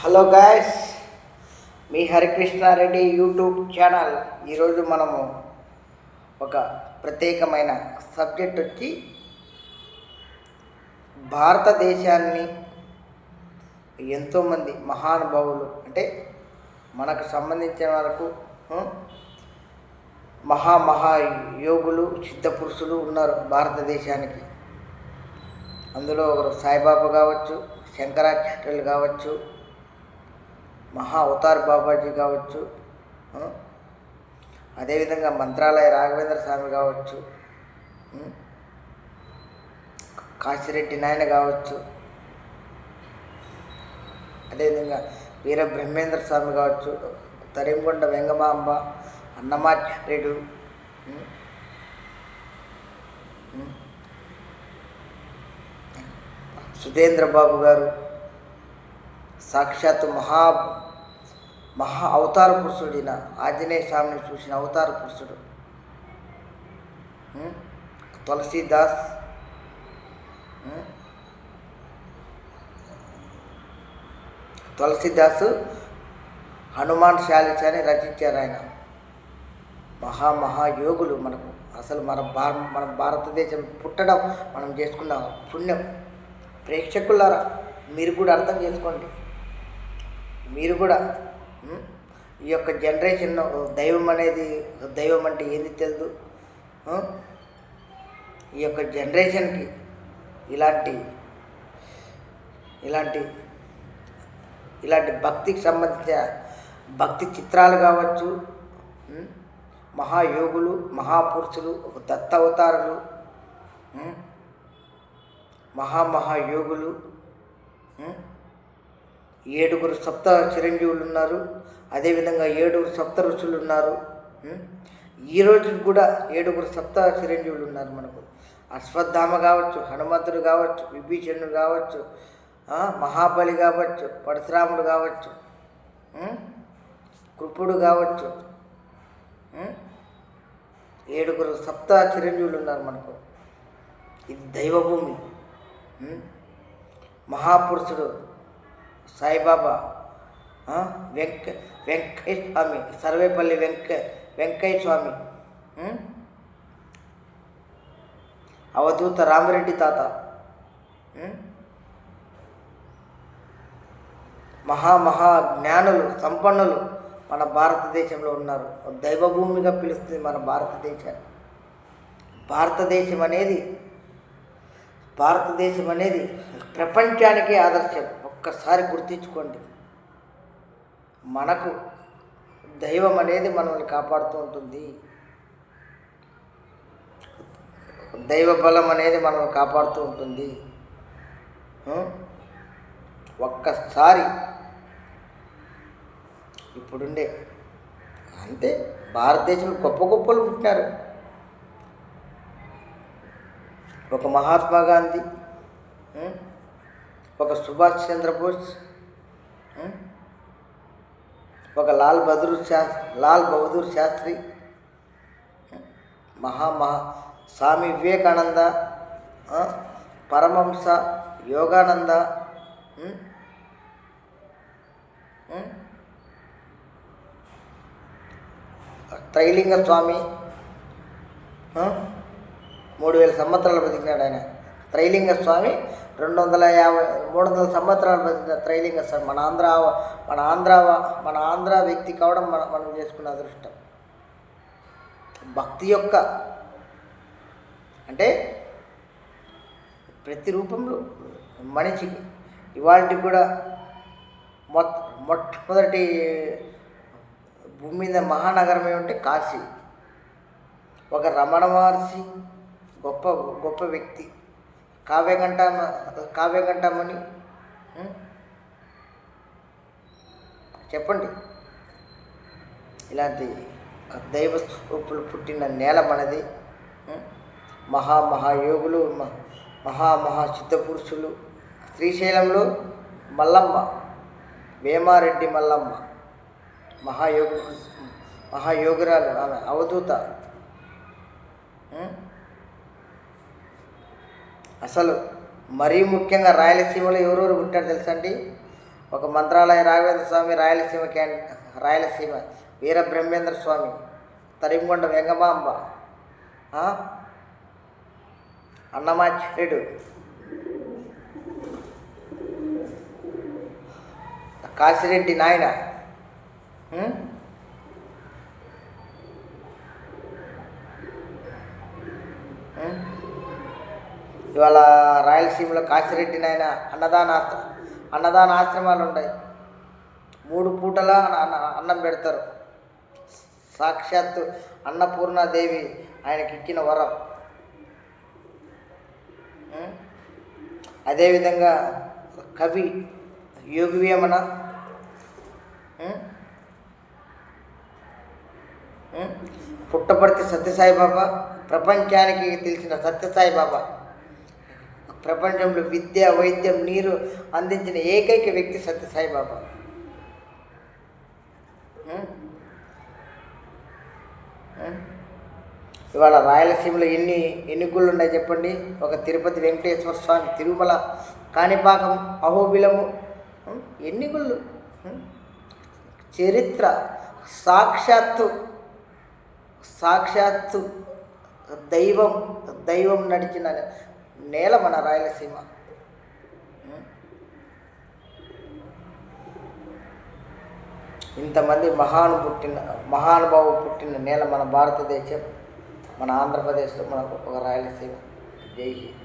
Hello guys, మీ Harikrishna Reddy YouTube channel. ఈరోజు మనము ఒక ప్రత్యేకమైన సబ్జెక్ట్ వచ్చి భారతదేశాన్ని ఎంతోమంది మహానుభావులు అంటే మనకు సంబంధించిన వరకు మహాయోగులు సిద్ధపురుషులు ఉన్నారు భారతదేశానికి. అందులో ఒకరు సాయిబాబా కావచ్చు, శంకరాచార్యులు కావచ్చు, మహా అవతార్ బాబాజీ కావచ్చు, అదేవిధంగా మంత్రాలయ రాఘవేంద్ర స్వామి కావచ్చు, కాశిరెడ్డి నాయన కావచ్చు, అదేవిధంగా వీర బ్రహ్మేంద్ర స్వామి కావచ్చు, తరింకొండ వెంగమాంబ, అన్నమాచార్యుడు, సుధేంద్ర బాబు గారు, సాక్షాత్తు మహా అవతార పురుషుడిన ఆంజనేయ స్వామిని చూసిన అవతార పురుషుడు తులసీదాసు హనుమాన్ చాలీసా అని రచించారు. ఆయన మహాయోగులు. మనకు అసలు మన భారతదేశం పుట్టడం మనం చేసుకున్న పుణ్యం. ప్రేక్షకులారా, మీరు కూడా అర్థం చేసుకోండి. మీరు కూడా ఈ యొక్క జనరేషన్ దైవం అంటే ఏంది తెలియదు. ఈ యొక్క జనరేషన్కి ఇలాంటి భక్తికి సంబంధించిన భక్తి చిత్రాలు కావచ్చు, మహాయోగులు, మహాపురుషులు, దత్త అవతారులు, మహాయోగులు, 7 సప్త చిరంజీవులు ఉన్నారు. అదేవిధంగా 7 సప్త ఋషులు ఉన్నారు. ఈరోజు కూడా 7 సప్త చిరంజీవులు ఉన్నారు మనకు. అశ్వత్థామ కావచ్చు, హనుమంతుడు కావచ్చు, విభీషణుడు కావచ్చు, మహాబలి కావచ్చు, పరశురాముడు కావచ్చు, కృపుడు కావచ్చు, 7 సప్త చిరంజీవులు ఉన్నారు మనకు. ఇది దైవభూమి. మహాపురుషుడు సాయిబాబా, వెంకయ్య స్వామి, సర్వేపల్లి వెంకయ్య స్వామి, అవధూత రామిరెడ్డి తాత, జ్ఞానులు, సంపన్నులు మన భారతదేశంలో ఉన్నారు. దైవభూమిగా పిలుస్తుంది మన భారతదేశాన్ని. భారతదేశం అనేది ప్రపంచానికే ఆదర్శం. ఒక్కసారి గుర్తించుకోండి. మనకు దైవం అనేది మనల్ని కాపాడుతూ ఉంటుంది. దైవ బలం అనేది మనల్ని కాపాడుతూ ఉంటుంది. ఒక్కసారి ఇప్పుడుండే అంతే భారతదేశంలో గొప్పలు పుట్టినారు. ఒక మహాత్మా గాంధీ, ఒక సుభాష్ చంద్రబోస్, ఒక లాల్ బహదూర్ శాస్త్రి, స్వామి వివేకానంద, పరమహంస యోగానంద, త్రైలింగ స్వామి, 3000 సంవత్సరాలు బతికినాడు ఆయన. త్రైలింగ స్వామి 300 సంవత్సరాలు బతికిన త్రైలింగ స్వామి. మన ఆంధ్ర వ్యక్తి కావడం మనం చేసుకున్న అదృష్టం. భక్తి యొక్క అంటే ప్రతి రూపంలో మనిషికి ఇవాళకి కూడా మొట్టమొదటి భూమి మీద మహానగరం ఏమంటే కాశీ. ఒక రమణ మహర్షి గొప్ప వ్యక్తి, కావ్యకంఠమని చెప్పండి. ఇలాంటి దైవ స్వరూపులు పుట్టిన నేల మనది. మహాయోగులు, సిద్ధపురుషులు. శ్రీశైలంలో మల్లమ్మ, వేమారెడ్డి మల్లమ్మ మహాయోగురాలు, ఆమె అవధూత. అసలు మరీ ముఖ్యంగా రాయలసీమలో ఎవరెవరు పుట్టారు తెలుసండి? ఒక మంత్రాలయ రాఘవేంద్ర స్వామి రాయలసీమ వీర బ్రహ్మేంద్ర స్వామి, తరిమగొండ వెంగమాంబ, అన్నమాచార్యుడు, కాశిరెడ్డి నాయన, ఇవాళ రాయలసీమలో కాశిరెడ్డి నాయన అన్నదాన ఆశ్రమాలు ఉన్నాయి. 3 పూటలా అన్నం పెడతారు. సాక్షాత్తు అన్నపూర్ణాదేవి ఆయనకి ఇచ్చిన వరం. అదేవిధంగా కవి యోగివేమన, పుట్టపర్తి సత్యసాయిబాబా, ప్రపంచానికి తెలిసిన సత్యసాయిబాబా, ప్రపంచంలో విద్య, వైద్యం, నీరు అందించిన ఏకైక వ్యక్తి సత్యసాయిబాబా. ఇవాళ రాయలసీమలో ఎన్ని గుళ్ళు ఉన్నాయి చెప్పండి? ఒక తిరుపతి వెంకటేశ్వర స్వామి, తిరుమల, కాణిపాకం, అహోబిలము, ఎన్ని గుళ్ళు. చరిత్ర సాక్షాత్తు దైవం నడిచిన నేల మన రాయలసీమ. ఇంతమంది మహానుభావు పుట్టిన నేల మన భారతదేశం, మన ఆంధ్రప్రదేశ్లో మనకు ఒక రాయలసీమ. జై హింద్.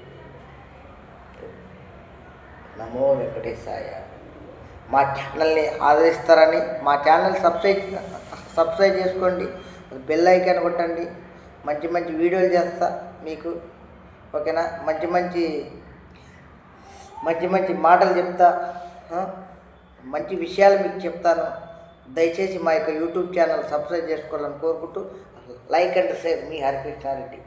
నమో వెంకటేశాయ. మా ఛానల్ని ఆదరిస్తారని, మా ఛానల్ సబ్స్క్రైబ్ చేసుకోండి, బెల్ ఐకాన్ కొట్టండి. మంచి మంచి వీడియోలు చేస్తా మీకు, ఓకేనా? మంచి మంచి మాటలు చెప్తా, మంచి విషయాలు మీకు చెప్తాను. దయచేసి మా యొక్క యూట్యూబ్ ఛానల్ సబ్స్క్రైబ్ చేసుకోవాలని కోరుకుంటూ, like and share. Me Harikrishna Reddy.